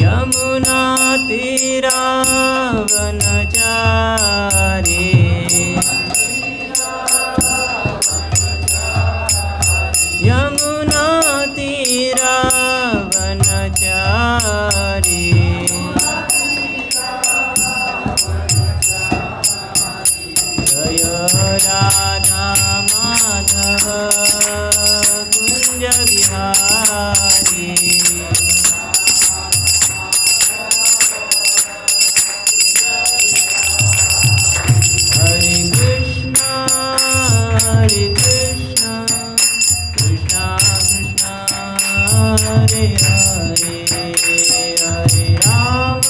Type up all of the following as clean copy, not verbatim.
यमुना तीरावनचारी यमुना तीरावनचारी जय राधा माधव कुंज विहारी हरे कृष्णा कृष्णा कृष्णा हरे हरे हरे राम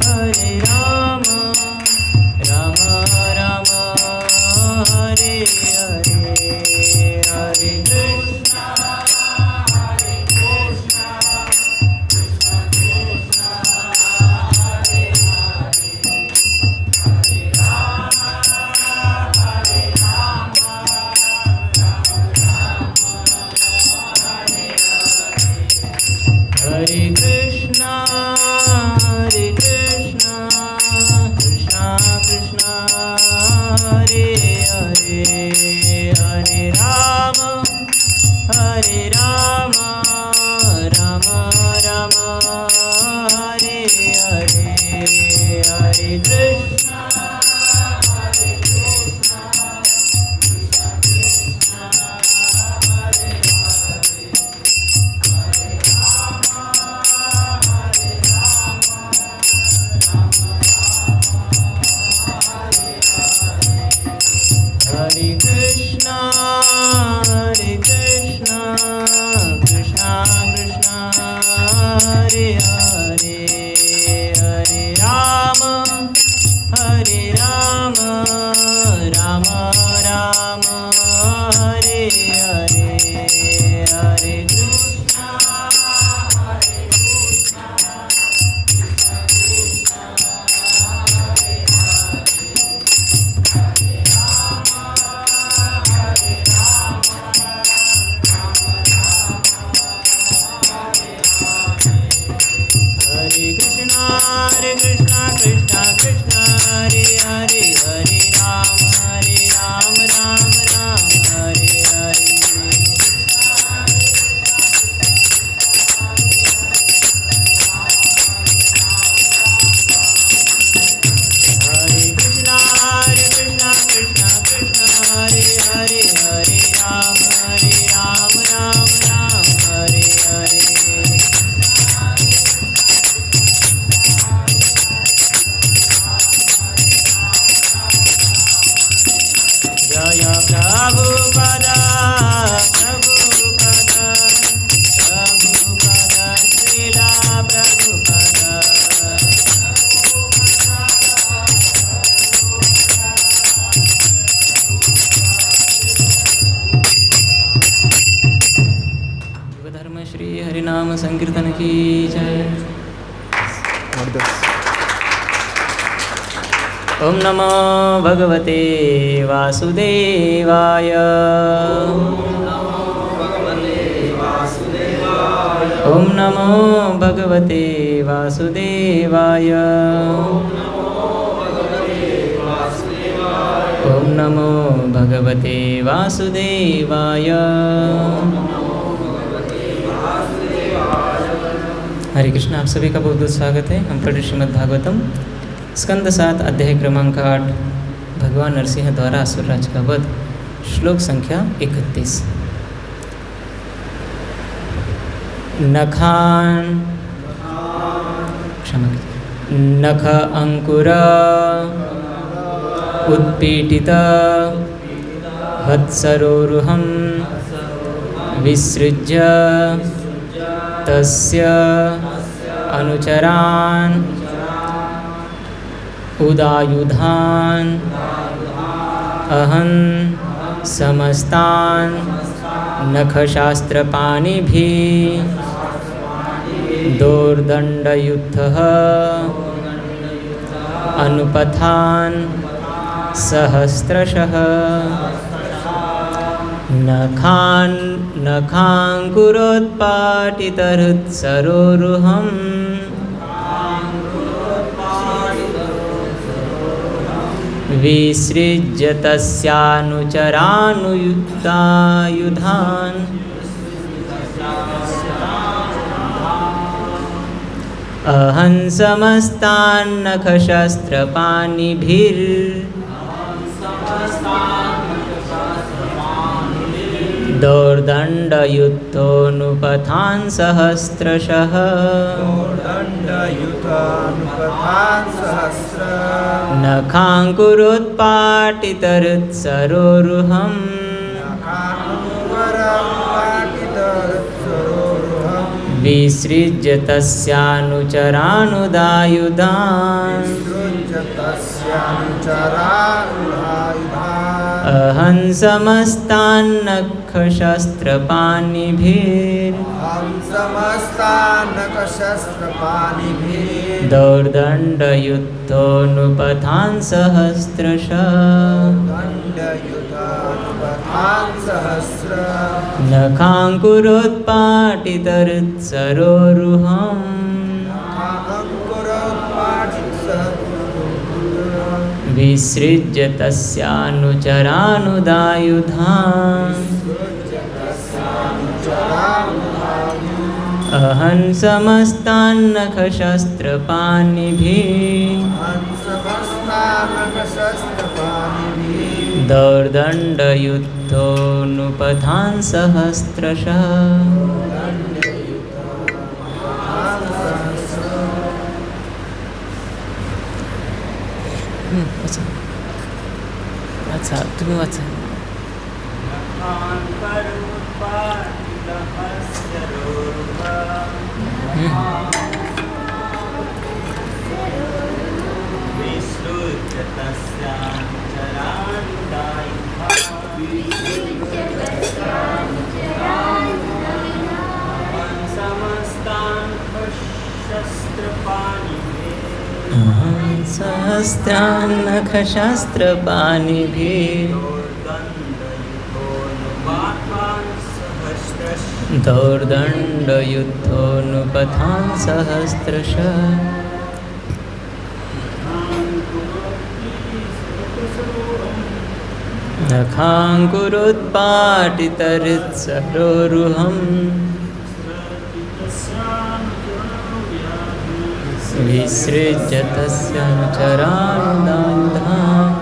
राम राम हरे हरे हरे कृष्णा हरे कृष्णा कृष्णा कृष्णा हरे हरे हरे राम राम राम हरे हरे हरे कृष्णा हरे कृष्णा कृष्णा कृष्णा हरे हरे हरे राम राम राम हरे हरे हरे कृष्णा हरे कृष्णा कृष्णा कृष्णा हरे हरे हरे राम राम राम हरे हरे हरे कृष्णा कृष्णा कृष्णा हरे हरे हरे राम राम राम हरे हरे जय प्रभुपदा श्रीला प्रभुपदा धर्म श्री हरिनाम संकीर्तन की जय। ओम नमो भगवते वासुदेवाय ओम नमो भगवते वासुदेवाय ओम नमो भगवते वासुदेवाय। हरे कृष्ण, आप सभी का बहुत बहुत स्वागत है। हम पढ़ श्रीमद् भागवतम स्कंद 7 अध्याय क्रमांक 8 भगवान नरसिंह द्वारा असुरराज का वध, श्लोक संख्या 31। नखान नख अंकुर उत्पीठित वत्सरोरुहं विसृज्य तस्य अनुचरान् उदायुधान् अहं समस्तान् नखशास्त्रपाणिभिः दोर्दण्डयुद्धः अनुपथान् सहस्रशः। नखाङ्कुरोत्पाटितहृत्सरोरुहम् विसृज्य तस्यानुचरानुयुक्तायुधान् अहं समस्तान्नखशस्त्रपाणिभिर्दौर्दण्डयुक्तोऽनुपथान् सहस्रशः नखाङ्कुरोत्पाटितहृत्सरोरुहम् विसृज्य तस्यानुचरानुदायुधान् अहं समस्तान्नखशस्त्रपाणिभिर्दौर्दण्डयुक्तोऽनुपथान् सहस्रशः नखाङ्कुरोत्पाटितहृत्सरोरुहम् विसृज्य तस्यानुचरानुदायुधान् अहं समस्तान्नखशस्त्रपाणिभिर्दौर्दण्डयुक्तोऽनुपथान् सहस्रशः अच्छा तुम्ही वाचा. सहस्रान्नखशस्त्रपाणिभिः दौर्दण्डयुक्तोऽनुपथान् सहस्रशः नखाङ्कुरोत्पाटितहृत्सरोरुहम् विसृज्य तस्यानुचरानुदायुधान्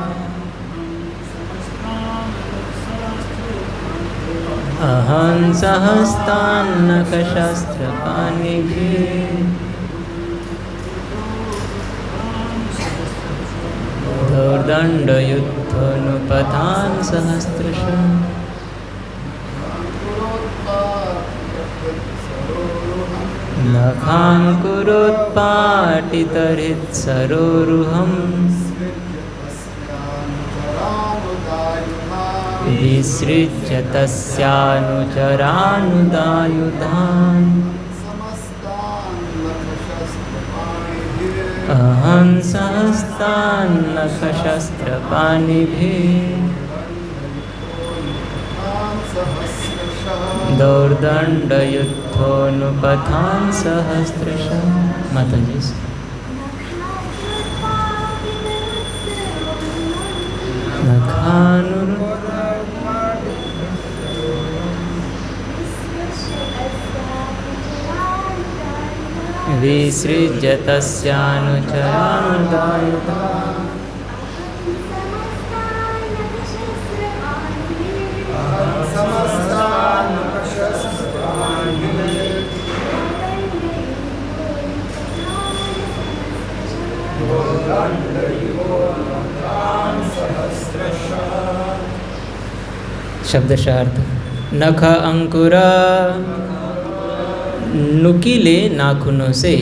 अहं सहस्तान्नखशस्त्रपाणिभिः दौर्दण्डयुक्तोऽनुपथान् सहस्रशः नखाङ्कुरोत्पाटितहृत्सरोरुहम् विसृज्य तस्यानुचरानुदायुधान् अहं सहस्तान्नखशस्त्रपाणिभिः दौर्दण्डयुक्तोऽनुपथान् सहस्रशः. माताजी विसृज्य तस्यानुचरानुदायुधान् शब्दशः अर्थ. नख अंकुर नुकीले नाखूनों से,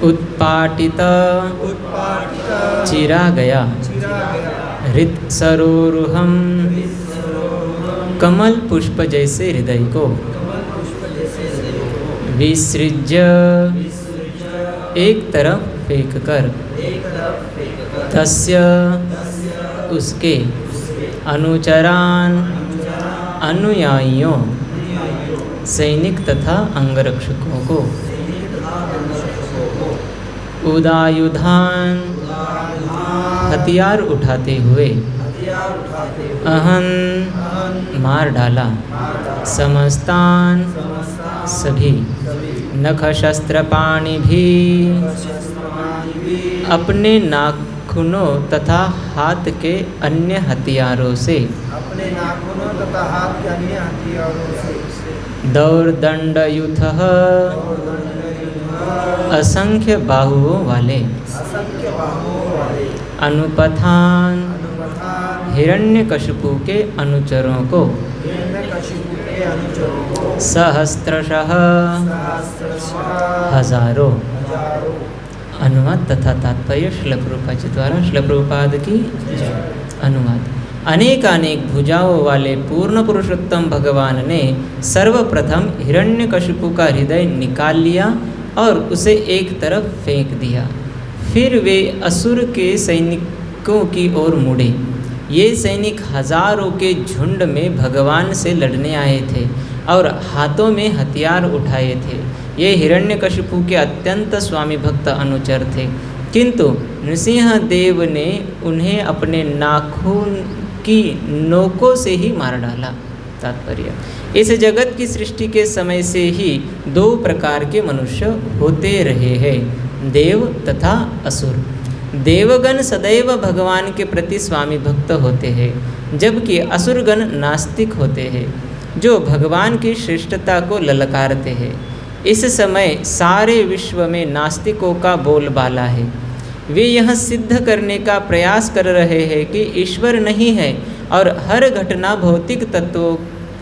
उत्पाटित चिरा गया, हृत सरोरुहम कमल पुष्प जैसे हृदय को, विसृज्य एक तरफ फेंक कर, तस्य उसके, अनुचरान अनुयायियों, सैनिक तथा अंगरक्षकों को उदायुधान, हथियार उठाते हुए अहन, मार डाला। समस्तान, सभी। नख शस्त्र पाणी भी, अपने नाखूनों तथा हाथ के अन्य हथियारों से। दौर्दंडयुतः, असंख्य बाहुओं वाले। अनुपथान, हिरण्यकशिपु के अनुचरों को। सहस्त्रशः, हजारों। अनुवाद तथा तात्पर्य श्रील प्रभुपाद जी द्वारा। श्रील प्रभुपाद की जय। अनुवाद। अनेकानेक भुजाओं वाले पूर्ण पुरुषोत्तम भगवान ने सर्वप्रथम हिरण्यकशिपु का हृदय निकाल लिया और उसे एक तरफ फेंक दिया। फिर वे असुर के सैनिकों की ओर मुड़े। ये सैनिक हजारों के झुंड में भगवान से लड़ने आए थे और हाथों में हथियार उठाए थे। ये हिरण्यकशिपु के अत्यंत स्वामी भक्त अनुचर थे, किंतु नृसिंह देव ने उन्हें अपने नाखून की नोकों से ही मार डाला। तात्पर्य, इस जगत की सृष्टि के समय से ही दो प्रकार के मनुष्य होते रहे हैं, देव तथा असुर। देवगण सदैव भगवान के प्रति स्वामी भक्त होते हैं, जबकि असुरगण नास्तिक होते हैं, जो भगवान की श्रेष्ठता को ललकारते हैं। इस समय सारे विश्व में नास्तिकों का बोलबाला है। वे यह सिद्ध करने का प्रयास कर रहे हैं कि ईश्वर नहीं है और हर घटना भौतिक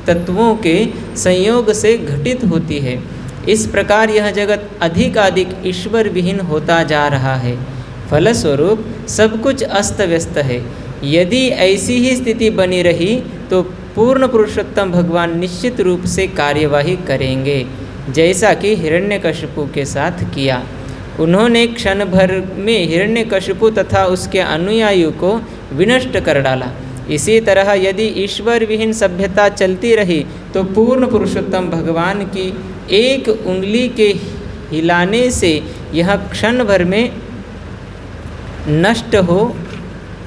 तत्वों के संयोग से घटित होती है। इस प्रकार यह जगत अधिकाधिक ईश्वर विहीन होता जा रहा है। फलस्वरूप सब कुछ अस्त व्यस्त है। यदि ऐसी ही स्थिति बनी रही तो पूर्ण पुरुषोत्तम भगवान निश्चित रूप से कार्यवाही करेंगे, जैसा कि हिरण्यकशिपु के साथ किया। उन्होंने क्षण भर में हिरण्यकशिपु तथा उसके अनुयायियों को विनष्ट कर डाला। इसी तरह यदि ईश्वर विहीन सभ्यता चलती रही तो पूर्ण पुरुषोत्तम भगवान की एक उंगली के हिलाने से यह क्षण भर में नष्ट हो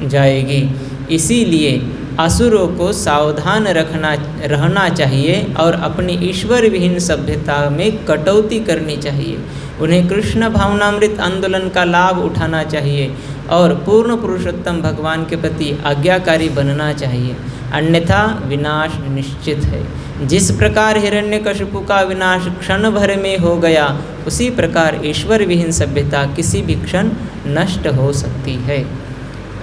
जाएगी। इसीलिए असुरों को सावधान रहना चाहिए और अपनी ईश्वर विहीन सभ्यता में कटौती करनी चाहिए। उन्हें कृष्ण भावनामृत आंदोलन का लाभ उठाना चाहिए और पूर्ण पुरुषोत्तम भगवान के प्रति आज्ञाकारी बनना चाहिए, अन्यथा विनाश निश्चित है। जिस प्रकार हिरण्यकशिपु का विनाश क्षण भर में हो गया, उसी प्रकार ईश्वर विहीन सभ्यता किसी भी क्षण नष्ट हो सकती है।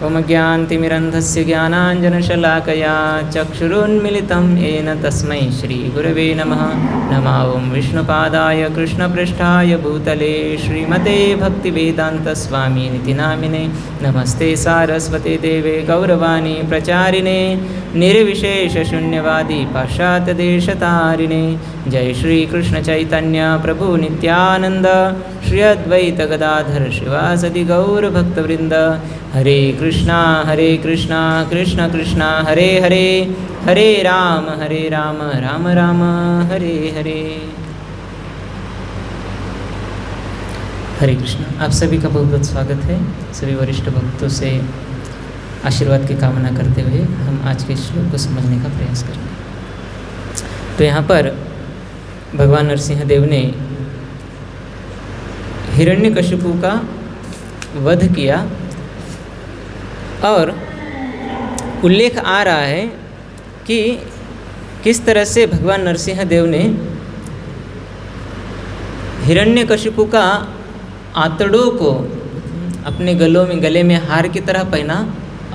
ओम ज्ञानतिमिरन्धस्य ज्ञानाञ्जनशलाकया चक्षुरुन्मिलितं येन तस्मै श्रीगुरवे नमः। नमः ओं विष्णुपादाय कृष्णपृष्ठाय भूतले श्रीमते भक्तिवेदान्तस्वामिनिति नामिने। नमस्ते सारस्वते देवे गौरवाणी प्रचारिणे निर्विशेषशून्यवादी पाश्चात्यदेशतारिणे। जय श्री कृष्ण चैतन्य प्रभु नित्यानंद श्री अद्वैत गदाधर शिवासदि गौर भक्तवृंद। हरे कृष्णा कृष्ण कृष्णा हरे हरे, हरे राम राम राम हरे हरे। हरे कृष्ण। आप सभी का बहुत बहुत स्वागत है। सभी वरिष्ठ भक्तों से आशीर्वाद की कामना करते हुए हम आज के श्लोक को समझने का प्रयास करेंगे। तो यहाँ पर भगवान नरसिंह देव ने हिरण्यकशिपु का वध किया और उल्लेख आ रहा है कि किस तरह से भगवान नरसिंह देव ने हिरण्यकशिपु का आंतड़ों को अपने गले में हार की तरह पहना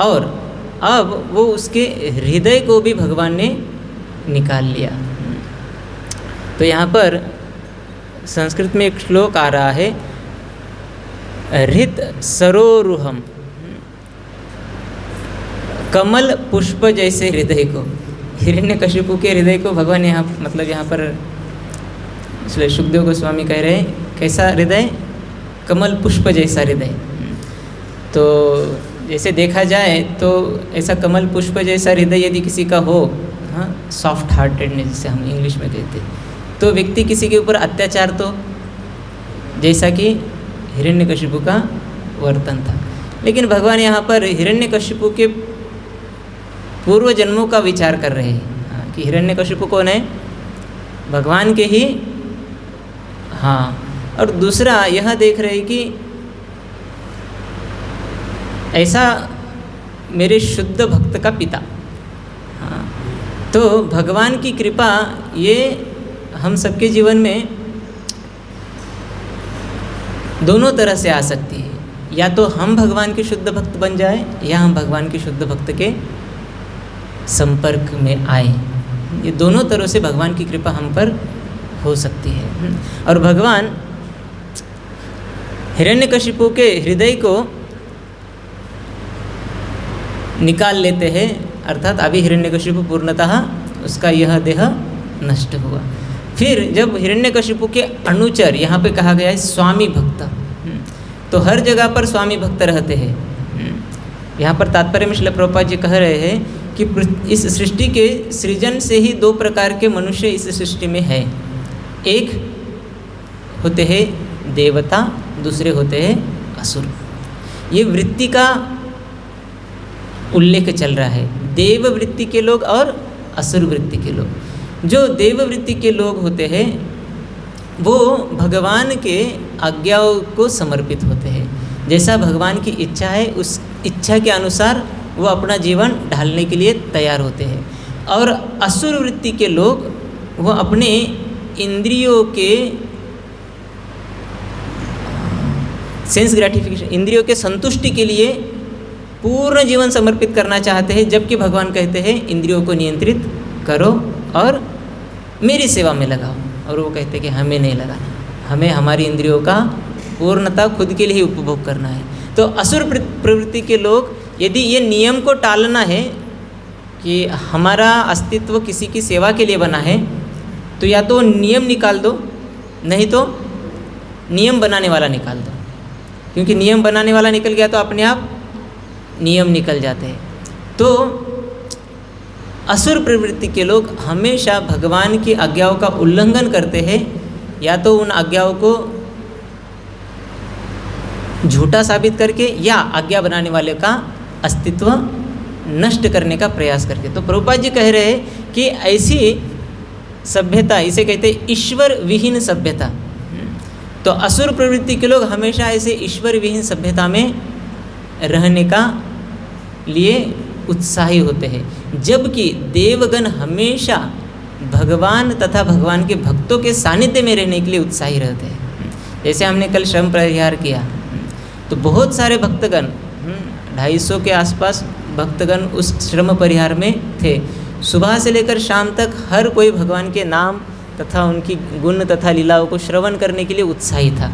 और अब वो उसके हृदय को भी भगवान ने निकाल लिया। तो यहाँ पर संस्कृत में एक श्लोक आ रहा है, हृत सरोरुहम, कमल पुष्प जैसे हृदय को, हिरण्यकशिपु के हृदय को भगवान यहाँ यहाँ पर इसलिए सुखदेव गोस्वामी कह रहे हैं कैसा हृदय, कमल पुष्प जैसा हृदय। तो जैसे देखा जाए तो ऐसा कमल पुष्प जैसा हृदय यदि किसी का हो, हाँ, सॉफ्ट हार्टेडनेस जिसे हम इंग्लिश में कहते हैं, तो व्यक्ति किसी के ऊपर अत्याचार, तो जैसा कि हिरण्यकशिपु का वर्तन था। लेकिन भगवान यहाँ पर हिरण्यकशिपु के पूर्व जन्मों का विचार कर रहे हैं, हाँ, कि हिरण्यकशिपु कौन है, भगवान के ही, हाँ। और दूसरा यह देख रहे हैं कि ऐसा मेरे शुद्ध भक्त का पिता, हाँ, तो भगवान की कृपा ये हम सबके जीवन में दोनों तरह से आ सकती है। या तो हम भगवान के शुद्ध भक्त बन जाए, या हम भगवान के शुद्ध भक्त के संपर्क में आए। ये दोनों तरह से भगवान की कृपा हम पर हो सकती है। और भगवान हिरण्यकशिपु के हृदय को निकाल लेते हैं, अर्थात अभी हिरण्यकशिपु पूर्णतः उसका यह देह नष्ट हुआ। फिर जब हिरण्यकशिपु के अनुचर, यहाँ पे कहा गया है स्वामी भक्त, तो हर जगह पर स्वामी भक्त रहते हैं। यहाँ पर तात्पर्य में श्रील प्रभुपाद जी कह रहे हैं कि इस सृष्टि के सृजन से ही दो प्रकार के मनुष्य इस सृष्टि में है। एक होते हैं देवता, दूसरे होते हैं असुर। ये वृत्ति का उल्लेख चल रहा है, देव वृत्ति के लोग और असुर वृत्ति के लोग। जो देव वृत्ति के लोग होते हैं वो भगवान के आज्ञाओं को समर्पित होते हैं। जैसा भगवान की इच्छा है उस इच्छा के अनुसार वो अपना जीवन ढालने के लिए तैयार होते हैं। और असुर वृत्ति के लोग वो अपने इंद्रियों के सेंस ग्रेटिफिकेशन, इंद्रियों के संतुष्टि के लिए पूर्ण जीवन समर्पित करना चाहते हैं, जबकि भगवान कहते हैं इंद्रियों को नियंत्रित करो और मेरी सेवा में लगाओ। और वो कहते हैं कि हमें नहीं लगाना, हमें हमारी इंद्रियों का पूर्णतः खुद के लिए ही उपभोग करना है। तो असुर प्रवृत्ति के लोग, यदि ये नियम को टालना है कि हमारा अस्तित्व किसी की सेवा के लिए बना है, तो या तो नियम निकाल दो, नहीं तो नियम बनाने वाला निकाल दो। क्योंकि नियम बनाने वाला निकल गया तो अपने आप नियम निकल जाते हैं। तो असुर प्रवृत्ति के लोग हमेशा भगवान की आज्ञाओं का उल्लंघन करते हैं, या तो उन आज्ञाओं को झूठा साबित करके या आज्ञा बनाने वाले का अस्तित्व नष्ट करने का प्रयास करके। तो प्रभुपाद जी कह रहे हैं कि ऐसी सभ्यता, इसे कहते हैं ईश्वर विहीन सभ्यता। तो असुर प्रवृत्ति के लोग हमेशा ऐसे ईश्वर विहीन सभ्यता में रहने का लिए उत्साही होते हैं, जबकि देवगण हमेशा भगवान तथा भगवान के भक्तों के सानिध्य में रहने के लिए उत्साही रहते हैं। जैसे हमने कल श्रम परिहार किया तो बहुत सारे भक्तगण, 250 के आसपास भक्तगण उस श्रम परिहार में थे। सुबह से लेकर शाम तक हर कोई भगवान के नाम तथा उनकी गुण तथा लीलाओं को श्रवण करने के लिए उत्साही था।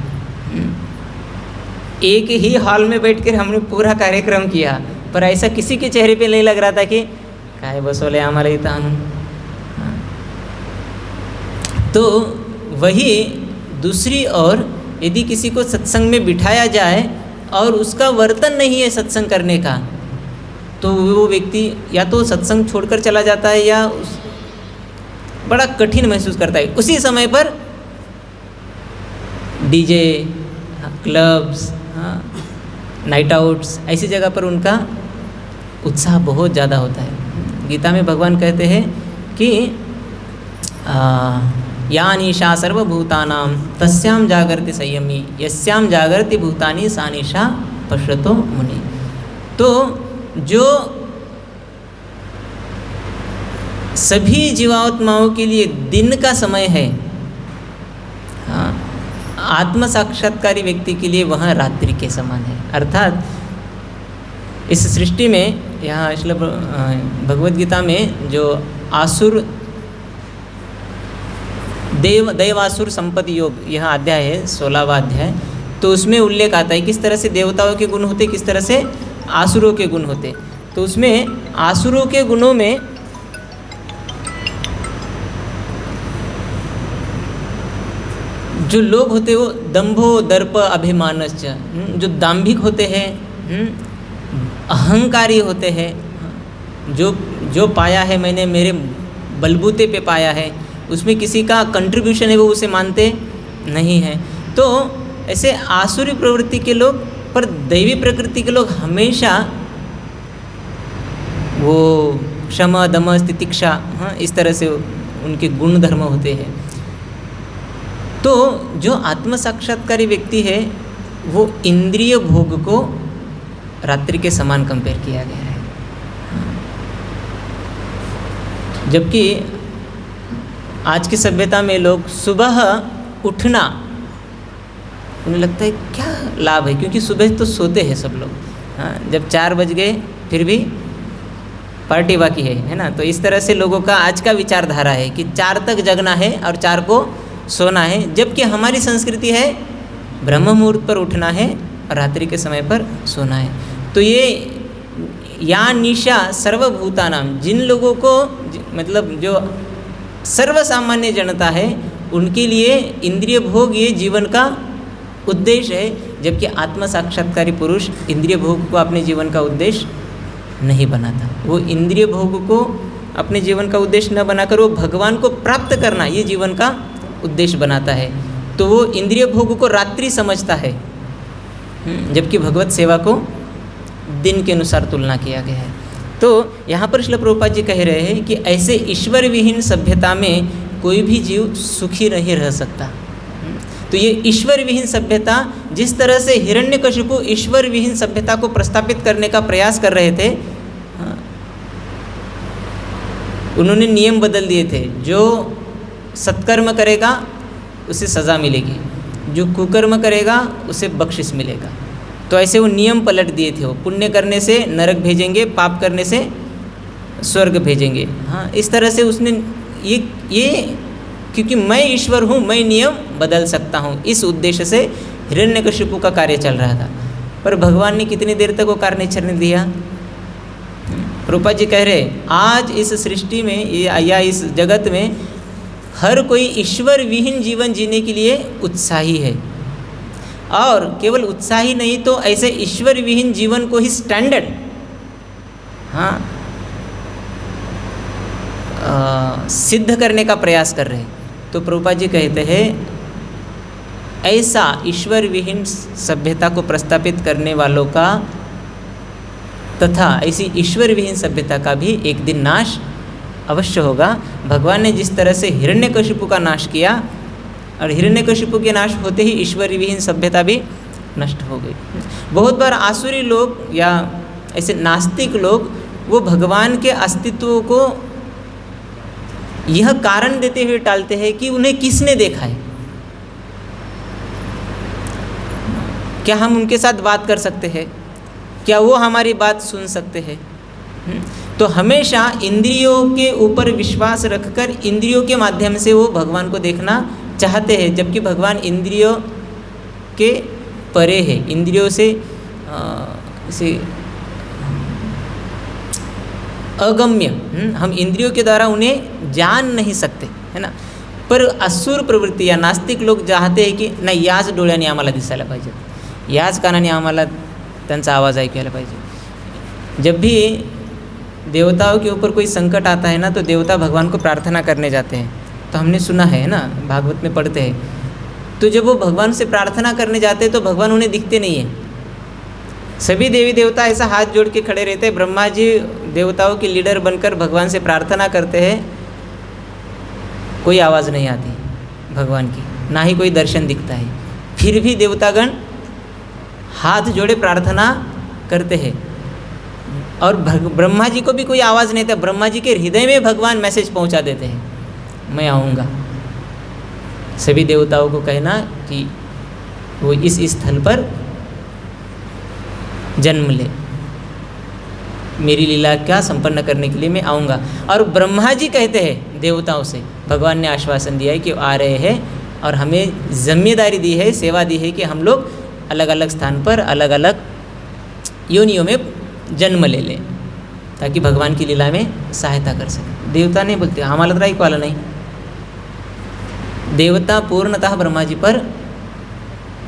एक ही हॉल में बैठकर हमने पूरा कार्यक्रम किया, पर ऐसा किसी के चेहरे पे नहीं लग रहा था कि काय बसोले आम्हाला इथं। तो वही दूसरी ओर यदि किसी को सत्संग में बिठाया जाए और उसका वर्तन नहीं है सत्संग करने का, तो वो व्यक्ति या तो सत्संग छोड़कर चला जाता है या बड़ा कठिन महसूस करता है। उसी समय पर डीजे, क्लब्स, नाइट आउट्स, ऐसी जगह पर उनका उत्साह बहुत ज़्यादा होता है। गीता में भगवान कहते हैं कि या निशा सर्वभूतानां तस्यां जागर्ति संयमी यस्यां जागर्ति भूतानि सा निशा पश्यतो मुनि। तो जो सभी जीवात्माओं के लिए दिन का समय है, आत्म साक्षात्कारी व्यक्ति के लिए वह रात्रि के समान है। अर्थात इस सृष्टि में, यहाँ श्रील भगवद गीता में जो आसुर दैवासुर संपत्ति योग, यह अध्याय है 16वां अध्याय, तो उसमें उल्लेख आता है किस तरह से देवताओं के गुण होते, किस तरह से आसुरों के गुण होते। तो उसमें आसुरों के गुणों में जो लोग होते वो दंभो दर्प अभिमानश्च, जो दाम्भिक होते हैं, अहंकारी होते हैं, जो पाया है मैंने, बलबूते पे पाया है, उसमें किसी का कंट्रीब्यूशन है वो उसे मानते नहीं हैं। तो ऐसे आसुरी प्रवृत्ति के लोग पर दैवी प्रकृति के लोग हमेशा वो शम दम तितिक्षा, हाँ, इस तरह से उनके गुण धर्म होते हैं। तो जो आत्म साक्षात्कारी व्यक्ति है वो इंद्रिय भोग को रात्रि के समान कंपेयर किया गया है। जबकि आज की सभ्यता में लोग सुबह उठना, उन्हें लगता है क्या लाभ है, क्योंकि सुबह तो सोते हैं सब लोग, हाँ, जब 4 बज गए फिर भी पार्टी बाकी है ना। तो इस तरह से लोगों का आज का विचारधारा है कि 4 तक जगना है और 4 को सोना है, जबकि हमारी संस्कृति है ब्रह्म मुहूर्त पर उठना है और रात्रि के समय पर सोना है। तो ये या निशा सर्वभूतानाम, जिन लोगों को मतलब जो सर्वसामान्य जनता है उनके लिए इंद्रिय भोग ये जीवन का उद्देश्य है, जबकि आत्म साक्षात्कारी पुरुष इंद्रिय भोग को अपने जीवन का उद्देश्य नहीं बनाता। वो इंद्रिय भोग को अपने जीवन का उद्देश्य न बनाकर वो भगवान को प्राप्त करना ये जीवन का उद्देश्य बनाता है। तो वो इंद्रिय भोग को रात्रि समझता है, जबकि भगवत सेवा को दिन के अनुसार तुलना किया गया है। तो यहाँ पर श्रील प्रभुपाद जी कह रहे हैं कि ऐसे ईश्वर विहीन सभ्यता में कोई भी जीव सुखी नहीं रह सकता। तो ये ईश्वर विहीन सभ्यता, जिस तरह से हिरण्यकशिपु ईश्वर विहीन सभ्यता को प्रस्थापित करने का प्रयास कर रहे थे, उन्होंने नियम बदल दिए थे, जो सत्कर्म करेगा उसे सज़ा मिलेगी, जो कुकर्म करेगा उसे बख्शिश मिलेगा। तो ऐसे वो नियम पलट दिए थे। वो पुण्य करने से नरक भेजेंगे, पाप करने से स्वर्ग भेजेंगे। हाँ, इस तरह से उसने ये क्योंकि मैं ईश्वर हूँ, मैं नियम बदल सकता हूँ, इस उद्देश्य से हिरण्यकशिपु का कार्य चल रहा था। पर भगवान ने कितनी देर तक वो कार्य नहीं चलने दिया। प्रभुपाद जी कह रहे आज इस सृष्टि में या इस जगत में हर कोई ईश्वर विहीन जीवन जीने के लिए उत्साही है, और केवल उत्साही नहीं तो ऐसे ईश्वर विहीन जीवन को ही स्टैंडर्ड, हाँ, सिद्ध करने का प्रयास कर रहे हैं। तो प्रभुपाद जी कहते हैं ऐसा ईश्वर विहीन सभ्यता को प्रस्थापित करने वालों का तथा ऐसी ईश्वर विहीन सभ्यता का भी एक दिन नाश अवश्य होगा। भगवान ने जिस तरह से हिरण्यकशिपु का नाश किया, और हिरण्यकशिपु के नाश होते ही ईश्वर विहीन सभ्यता भी नष्ट हो गई। बहुत बार आसुरी लोग या ऐसे नास्तिक लोग वो भगवान के अस्तित्व को यह कारण देते हुए टालते हैं कि उन्हें किसने देखा है, क्या हम उनके साथ बात कर सकते हैं, क्या वो हमारी बात सुन सकते हैं। तो हमेशा इंद्रियों के ऊपर विश्वास रखकर इंद्रियों के माध्यम से वो भगवान को देखना चाहते हैं, जबकि भगवान इंद्रियों के परे है, इंद्रियों से अगम्य, हम इंद्रियों के द्वारा उन्हें जान नहीं सकते, है ना। पर असुर प्रवृत्ती या नास्तिक लोग चाहते हैं की नाही याच डोळ्याने आम्हाला दिसायला पाहिजे, याच कानाने आम्हाला त्यांचा आवाज ऐकायला पाहिजे। जब भी देवताओं के ऊपर कोई संकट आता है ना, तो देवता भगवान को प्रार्थना करने जाते हैं। तो हमने सुना है ना, भागवत में पढ़ते हैं, तो जब वो भगवान से प्रार्थना करने जाते हैं तो भगवान उन्हें दिखते नहीं है। सभी देवी देवता ऐसा हाथ जोड़ के खड़े रहते हैं। ब्रह्मा जी देवताओं के लीडर बनकर भगवान से प्रार्थना करते हैं, कोई आवाज़ नहीं आती भगवान की, ना ही कोई दर्शन दिखता है। फिर भी देवतागण हाथ जोड़े प्रार्थना करते हैं, और ब्रह्मा जी को भी कोई आवाज़ नहीं था। ब्रह्मा जी के हृदय में भगवान मैसेज पहुंचा देते हैं, मैं आऊँगा। सभी देवताओं को कहना कि वो इस स्थल पर जन्म ले, मेरी लीला क्या संपन्न करने के लिए मैं आऊँगा। और ब्रह्मा जी कहते हैं देवताओं से, भगवान ने आश्वासन दिया है कि आ रहे हैं, और हमें जिम्मेदारी दी है, सेवा दी है कि हम लोग अलग अलग स्थान पर अलग अलग योनियों में जन्म ले लें, ताकि भगवान की लीला में सहायता कर सकें। देवता नहीं बोलते आम्हाला तर ऐकू आलं नाही, देवता पूर्णतः ब्रह्मा जी पर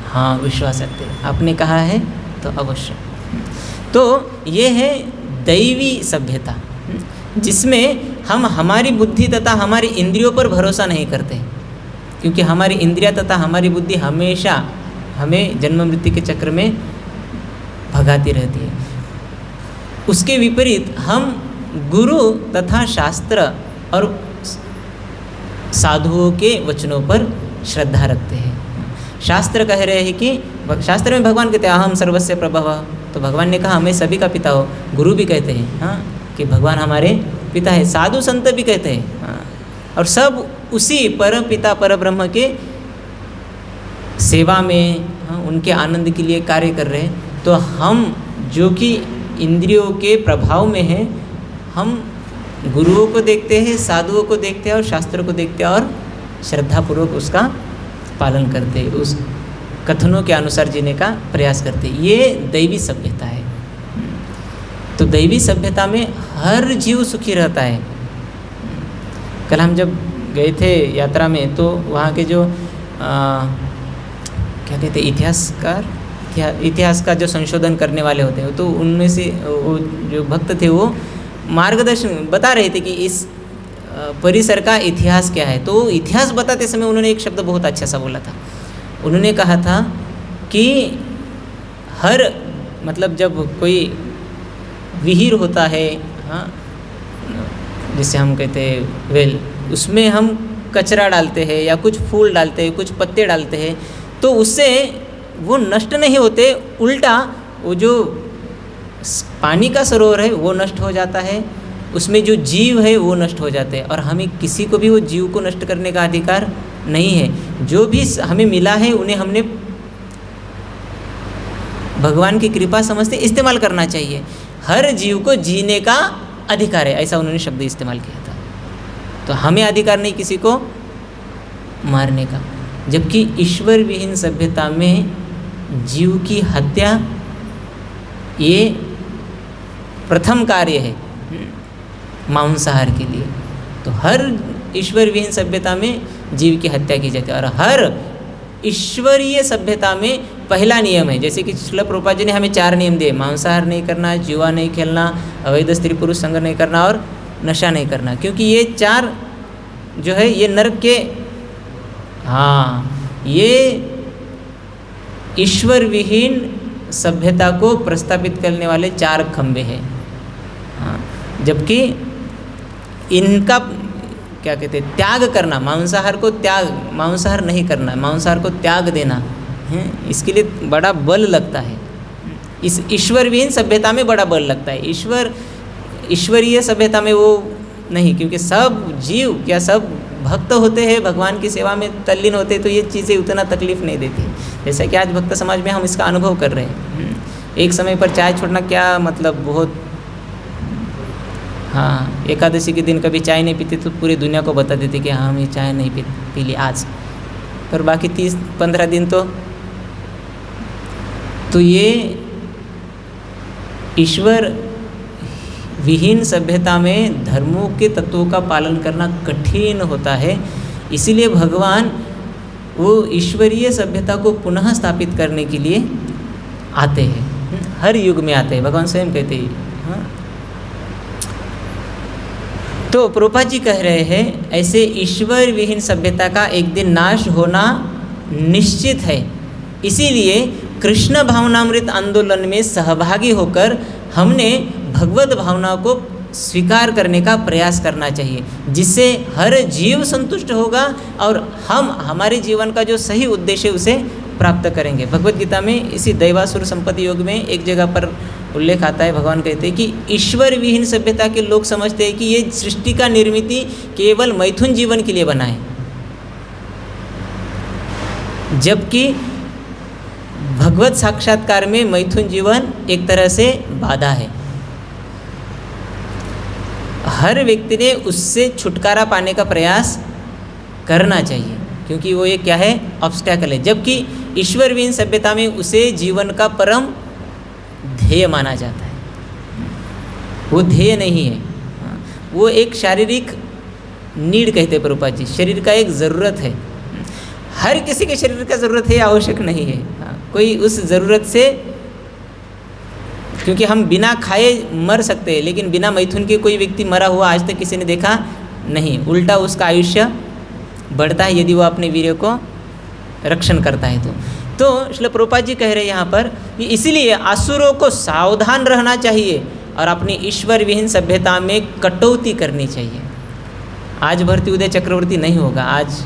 हाँ विश्वास रखते हैं। आपने कहा है तो अवश्य। तो ये है दैवी सभ्यता, जिसमें हम हमारी बुद्धि तथा हमारी इंद्रियों पर भरोसा नहीं करते, क्योंकि हमारी इंद्रिया तथा हमारी बुद्धि हमेशा हमें जन्म मृत्यु के चक्र में भगाती रहती है। उसके विपरीत हम गुरु तथा शास्त्र और साधुओं के वचनों पर श्रद्धा रखते हैं। शास्त्र कह रहे हैं कि शास्त्र में भगवान कहते हैं अहम सर्वस्य प्रभवः, तो भगवान ने कहा हमें सभी का पिता हो। गुरु भी कहते हैं हाँ कि भगवान हमारे पिता है। साधु संत भी कहते हैं हाँ, और सब उसी परम पिता पर ब्रह्म के सेवा में हाँ, उनके आनंद के लिए कार्य कर रहे हैं। तो हम जो कि इंद्रियों के प्रभाव में हैं, हम गुरुओं को देखते हैं, साधुओं को देखते हैं और शास्त्रों को देखते हैं और श्रद्धापूर्वक उसका पालन करते हैं, उस कथनों के अनुसार जीने का प्रयास करते हैं। ये दैवी सभ्यता है। तो दैवी सभ्यता में हर जीव सुखी रहता है। कल हम जब गए थे यात्रा में तो वहाँ के जो क्या कहते इतिहासकार, इतिहास का जो संशोधन करने वाले होते हैं, तो उनमें से वो जो भक्त थे वो मार्गदर्शन बता रहे थे कि इस परिसर का इतिहास क्या है। तो इतिहास बताते समय उन्होंने एक शब्द बहुत अच्छा सा बोला था। उन्होंने कहा था कि हर मतलब जब कोई विहीर होता है हाँ, जिसे हम कहते हैं वेल, उसमें हम कचरा डालते हैं या कुछ फूल डालते हैं, कुछ पत्ते डालते हैं, तो उससे वो नष्ट नहीं होते, उल्टा वो जो पानी का सरोवर है वो नष्ट हो जाता है, उसमें जो जीव है वो नष्ट हो जाते हैं। और हमें किसी को भी वो जीव को नष्ट करने का अधिकार नहीं है। जो भी हमें मिला है उन्हें हमने भगवान की कृपा समझते इस्तेमाल करना चाहिए। हर जीव को जीने का अधिकार है, ऐसा उन्होंने शब्द इस्तेमाल किया था। तो हमें अधिकार नहीं किसी को मारने का, जबकि ईश्वर विहीन सभ्यता में जीव की हत्या ये प्रथम कार्य है मांसाहार के लिए। तो हर ईश्वर विहीन सभ्यता में जीव की हत्या की जाती है, और हर ईश्वरीय सभ्यता में पहला नियम है, जैसे कि श्रील प्रभुपाद जी ने हमें 4 नियम दिए, मांसाहार नहीं करना, जुआ नहीं खेलना, अवैध स्त्री पुरुष संग नहीं करना और नशा नहीं करना। क्योंकि ये 4 जो है ये नरक के ये ईश्वर विहीन सभ्यता को प्रस्तापित करने वाले 4 खंबे हैं। जबकि इनका क्या कहते हैं त्याग करना, मांसाहार को त्याग, मांसाहार नहीं करना, मांसाहार को त्याग देना है, इसके लिए बड़ा बल लगता है। इस ईश्वर विहीन सभ्यता में बड़ा बल लगता है। ईश्वरीय सभ्यता में वो नहीं, क्योंकि सब जीव या सब भक्त होते हैं, भगवान की सेवा में तल्लीन होते हैं, तो ये चीज़ें उतना तकलीफ नहीं देती। जैसा कि आज भक्त समाज में हम इसका अनुभव कर रहे हैं। एक समय पर चाय छोड़ना क्या मतलब बहुत, हाँ, एकादशी के दिन कभी चाय नहीं पीते तो पूरी दुनिया को बता देते कि हाँ हम ये चाय नहीं पी ली आज, पर बाकी 30-15 दिन तो ये ईश्वर विहीन सभ्यता में धर्मों के तत्वों का पालन करना कठिन होता है। इसीलिए भगवान वो ईश्वरीय सभ्यता को पुनः स्थापित करने के लिए आते हैं, हर युग में आते हैं। भगवान स्वयं कहते हैं हाँ। तो प्रभुपाद जी कह रहे हैं ऐसे ईश्वर विहीन सभ्यता का एक दिन नाश होना निश्चित है। इसीलिए कृष्ण भावनामृत आंदोलन में सहभागी होकर हमने भगवत भावना को स्वीकार करने का प्रयास करना चाहिए, जिससे हर जीव संतुष्ट होगा और हम हमारे जीवन का जो सही उद्देश्य है उसे प्राप्त करेंगे। भगवत गीता में इसी दैवासुर संपत्ति योग में एक जगह पर उल्लेख आता है, भगवान कहते हैं कि ईश्वर विहीन सभ्यता के लोग समझते हैं कि ये सृष्टि का निर्मिति केवल मैथुन जीवन के लिए बना है, जबकि भगवत साक्षात्कार में मैथुन जीवन एक तरह से बाधा है। हर व्यक्ति ने उससे छुटकारा पाने का प्रयास करना चाहिए, क्योंकि वो ये क्या है, ऑब्स्टैकल है। जबकि ईश्वर विहीन सभ्यता में उसे जीवन का परम ध्येय माना जाता है। वो ध्येय नहीं है, वो एक शारीरिक नीड कहते हैं प्रभुपाद जी, शरीर का एक ज़रूरत है। हर किसी के शरीर का ज़रूरत है, आवश्यक नहीं है। कोई उस ज़रूरत से क्योंकि हम बिना खाए मर सकते हैं, लेकिन बिना मैथुन के कोई व्यक्ति मरा हुआ आज तक किसी ने देखा नहीं। उल्टा उसका आयुष्य बढ़ता है यदि वो अपने वीर्य को रक्षण करता है। तो श्रील प्रभुपाद जी कह रहे हैं यहाँ पर कि इसीलिए असुरों को सावधान रहना चाहिए और अपनी ईश्वर विहीन सभ्यता में कटौती करनी चाहिए। आज भर्ती उदय चक्रवर्ती नहीं होगा आज,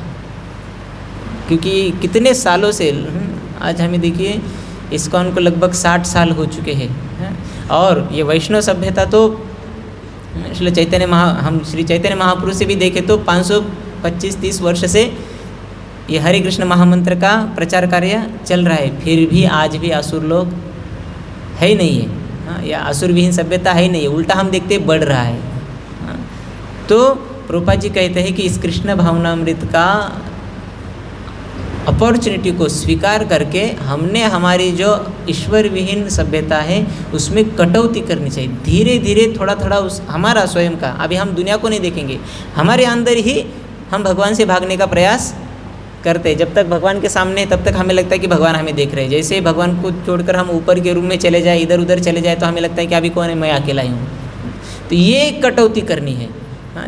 क्योंकि कितने सालों से आज हमें देखिए इस्कॉन को लगभग 60 साल हो चुके हैं, और ये वैष्णव सभ्यता तो श्री चैतन्य महापुरुष से भी देखें तो 525-30 वर्ष से ये हरे कृष्ण महामंत्र का प्रचार कार्य चल रहा है, फिर भी आज भी असुर लोग है ही नहीं है, या असुर विहीन सभ्यता है ही नहीं है, उल्टा हम देखते बढ़ रहा है। तो प्रभुपाद जी कहते हैं कि इस कृष्ण भावनामृत का अपॉर्चुनिटी को स्वीकार करके हमने हमारी जो ईश्वर विहीन सभ्यता है उसमें कटौती करनी चाहिए। धीरे धीरे थोड़ा थोड़ा उस हमारा स्वयं का, अभी हम दुनिया को नहीं देखेंगे, हमारे अंदर ही हम भगवान से भागने का प्रयास करते हैं। जब तक भगवान के सामने तब तक हमें लगता है कि भगवान हमें देख रहे हैं। जैसे भगवान को छोड़कर हम ऊपर के रूम में चले जाए, इधर उधर चले जाए, तो हमें लगता है कि अभी कौन है, मैं अकेला ही हूँ। तो ये कटौती करनी है,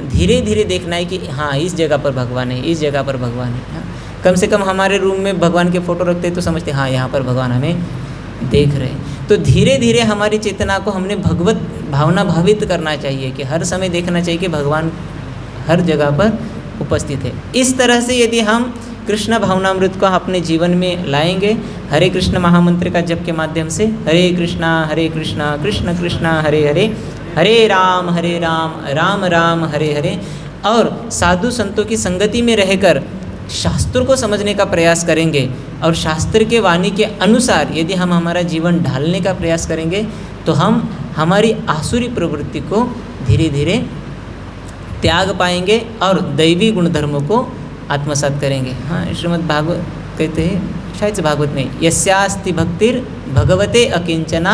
धीरे धीरे देखना है कि हाँ इस जगह पर भगवान है, इस जगह पर भगवान है। कम से कम हमारे रूम में भगवान के फ़ोटो रखते तो समझते हाँ यहाँ पर भगवान हमें देख रहे हैं। तो धीरे धीरे हमारी चेतना को हमने भगवत भावना भावित करना चाहिए कि हर समय देखना चाहिए कि भगवान हर जगह पर उपस्थित है। इस तरह से यदि हम कृष्ण भावनामृत को अपने जीवन में लाएंगे, हरे कृष्ण महामंत्र का जप के माध्यम से, हरे कृष्णा कृष्ण कृष्णा हरे हरे, हरे राम राम राम हरे हरे, और साधु संतों की संगति में रहकर शास्त्रों को समझने का प्रयास करेंगे और शास्त्र के वाणी के अनुसार यदि हम हमारा जीवन ढालने का प्रयास करेंगे तो हम हमारी आसुरी प्रवृत्ति को धीरे धीरे त्याग पाएंगे और दैवी गुणधर्मों को आत्मसात करेंगे। हाँ, श्रीमद् भागवत कहते हैं, शायद से भागवत में, यस्यास्ति भक्तिर् भगवते अकिंचना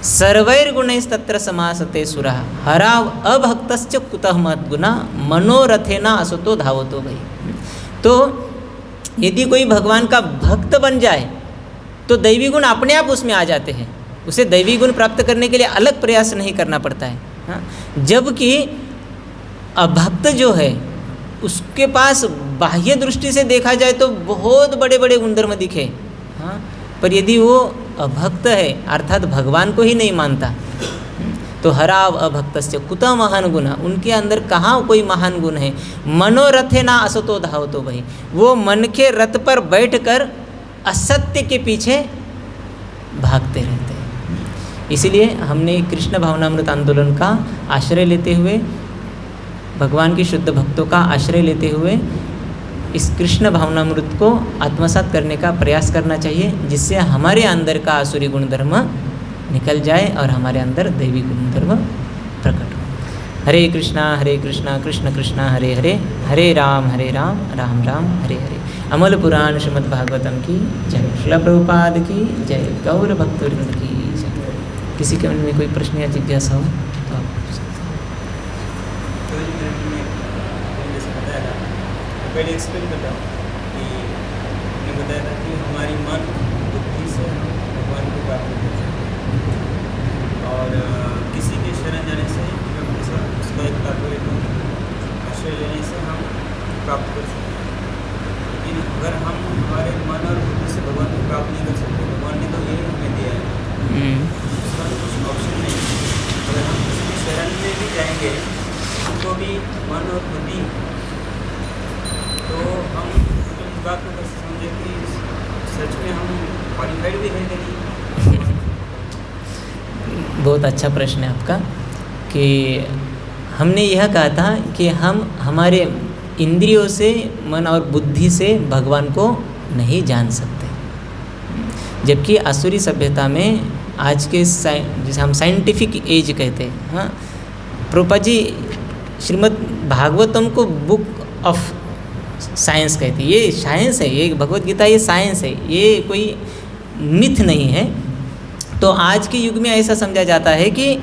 सर्वैर्गुणैस्तत्र समासते सुरः हराव अभक्तश्च कुतः मद्गुना मनोरथेना असतो धावतो भई। तो यदि कोई भगवान का भक्त बन जाए तो दैवी गुण अपने आप उसमें आ जाते हैं, उसे दैवी गुण प्राप्त करने के लिए अलग प्रयास नहीं करना पड़ता है। हाँ, जबकि अभक्त जो है उसके पास बाह्य दृष्टि से देखा जाए तो बहुत बड़े बड़े गुणधर्म दिखे, हाँ, पर यदि वो अभक्त है अर्थात भगवान को ही नहीं मानता तो हराव अभक्तस्य कुतः महान गुण, उनके अंदर कहाँ कोई महान गुण है। मनोरथे ना असतो धावतो भई, वो मन के रथ पर बैठकर असत्य के पीछे भागते रहते हैं। इसलिए हमने कृष्ण भावनामृत आंदोलन का आश्रय लेते हुए, भगवान की शुद्ध भक्तों का आश्रय लेते हुए इस कृष्ण भावनामृत को आत्मसात करने का प्रयास करना चाहिए, जिससे हमारे अंदर का आसुरी गुणधर्म निकल जाए और हमारे अंदर दैवी गुणधर्म प्रकट हो। हरे कृष्णा कृष्ण कृष्णा हरे हरे, हरे राम राम राम हरे हरे। अमल पुराण श्रीमद् भागवतम की जय, श्रील प्रभुपाद की जय, गौर भक्तवृंद की जय। किसी के मन में कोई प्रश्न या जिज्ञासा हो तो आप पूछ सकते हैं। पहले एक्सप्लेन करता हूँ कि मैंने बताया था कि हमारी मन बुद्धि से भगवान को प्राप्त करते हैं और किसी के शरण जाने से उसका एक तात्पर्य को आश्रय लेने से हम प्राप्त कर सकते हैं। लेकिन अगर हम हमारे मन और बुद्धि से भगवान को प्राप्त नहीं कर सकते, भगवान ने तो ये हमें दिया है, उसका कुछ ऑप्शन नहीं। अगर हम किसी की शरण में भी जाएंगे उनको भी मन और बुद्धि, तो हम इस बात को कैसे समझे कि सच में हम क्वालिफाइड भी है नहीं। बहुत अच्छा प्रश्न है आपका, कि हमने यह कहा था कि हम हमारे इंद्रियों से, मन और बुद्धि से भगवान को नहीं जान सकते, जबकि आसुरी सभ्यता में आज के जिसे हम साइंटिफिक एज कहते हैं, हाँ, प्रभुपाद जी श्रीमद् भागवतम को बुक ऑफ साइंस कहते हैं। ये साइंस है, ये भगवत गीता ये साइंस है, ये कोई मिथ नहीं है। तो आज के युग में ऐसा समझा जाता है कि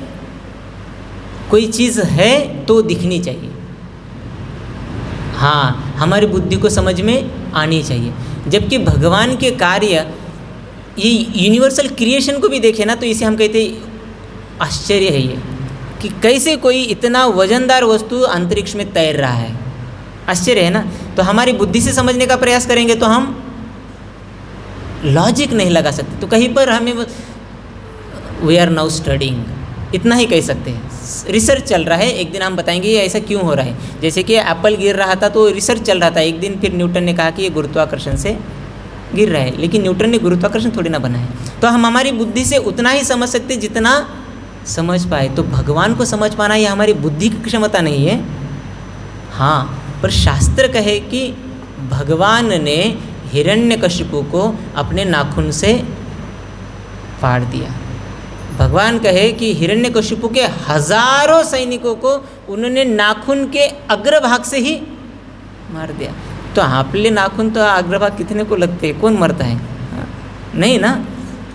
कोई चीज़ है तो दिखनी चाहिए, हाँ, हमारी बुद्धि को समझ में आनी चाहिए। जबकि भगवान के कार्य, ये यूनिवर्सल क्रिएशन को भी देखें ना, तो इसे हम कहते हैं आश्चर्य है ये कि कैसे कोई इतना वजनदार वस्तु अंतरिक्ष में तैर रहा है। आश्चर्य है ना। तो हमारी बुद्धि से समझने का प्रयास करेंगे तो हम लॉजिक नहीं लगा सकते। तो कहीं पर हमें वी आर नाउ स्टडिंग, इतना ही कह सकते हैं। रिसर्च चल रहा है, एक दिन हम बताएंगे ये ऐसा क्यों हो रहा है। जैसे कि एप्पल गिर रहा था तो रिसर्च चल रहा था, एक दिन फिर न्यूटन ने कहा कि ये गुरुत्वाकर्षण से गिर रहा है, लेकिन न्यूटन ने गुरुत्वाकर्षण थोड़ी ना बनाया। तो हम हमारी बुद्धि से उतना ही समझ सकते जितना समझ पाए। तो भगवान को समझ पाना ये हमारी बुद्धि की क्षमता नहीं है। हाँ, पर शास्त्र कहे कि भगवान ने हिरण्यकशिपु को अपने नाखून से फाड़ दिया। भगवान कहे कि हिरण्यकशिपु के हजारों सैनिकों को उन्होंने नाखून के अग्रभाग से ही मार दिया। तो आपले नाखून तो अग्रभाग कितने को लगते हैं, कौन मरता है? नहीं ना।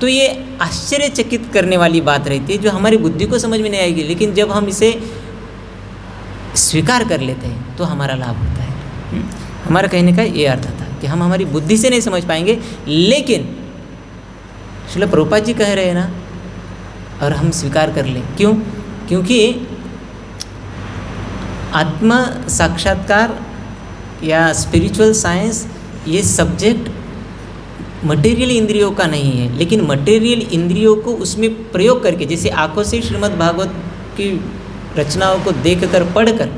तो ये आश्चर्यचकित करने वाली बात रहती है जो हमारी बुद्धि को समझ में नहीं आएगी, लेकिन जब हम इसे स्वीकार कर लेते हैं तो हमारा लाभ होता है। हमारा कहने का ये अर्थ था कि हम हमारी बुद्धि से नहीं समझ पाएंगे, लेकिन श्रील प्रभुपाद जी कह रहे हैं ना, और हम स्वीकार कर लें। क्यों? क्योंकि आत्म साक्षात्कार या स्पिरिचुअल साइंस ये सब्जेक्ट मटेरियल इंद्रियों का नहीं है, लेकिन मटेरियल इंद्रियों को उसमें प्रयोग करके, जैसे आँखों से श्रीमद् भागवत की रचनाओं को देखकर पढ़कर,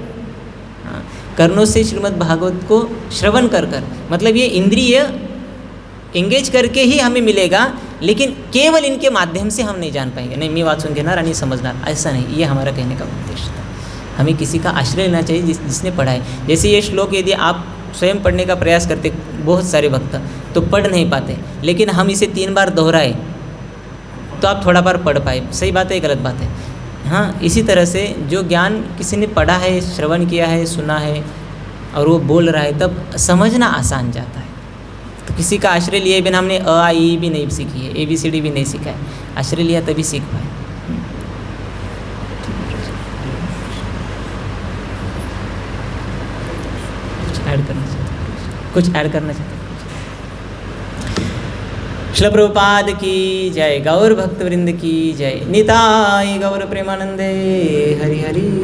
कर्णों से श्रीमद् भागवत को श्रवण कर कर, मतलब ये इंद्रिय एंगेज करके ही हमें मिलेगा, लेकिन केवल इनके माध्यम से हम नहीं जान पाएंगे। नहीं, मैं वाचन घेणार आणि समझणार, ऐसा नहीं। ये हमारा कहने का उद्देश्य था। हमें किसी का आश्रय लेना चाहिए जिसने पढ़ा है। जैसे ये श्लोक यदि आप स्वयं पढ़ने का प्रयास करते, बहुत सारे भक्त तो पढ़ नहीं पाते, लेकिन हम इसे 3 बार दोहराए तो आप थोड़ा बार पढ़ पाए। सही बात है, गलत बात है? हाँ, इसी तरह से जो ज्ञान किसी ने पढ़ा है, श्रवण किया है, सुना है और वो बोल रहा है, तब समझना आसान जाता है। तो किसी का आश्रय लिए बिना हमने अ आ ई भी नहीं सीखी है, ABCD भी नहीं सीखा है, आश्रय लिया तभी सीख पाए। कुछ ऐड करना चाहते? श्रील प्रभुपाद की जय, गौर भक्त वृंद की जय, निताय गौर प्रेमानंदे, हरि हरि।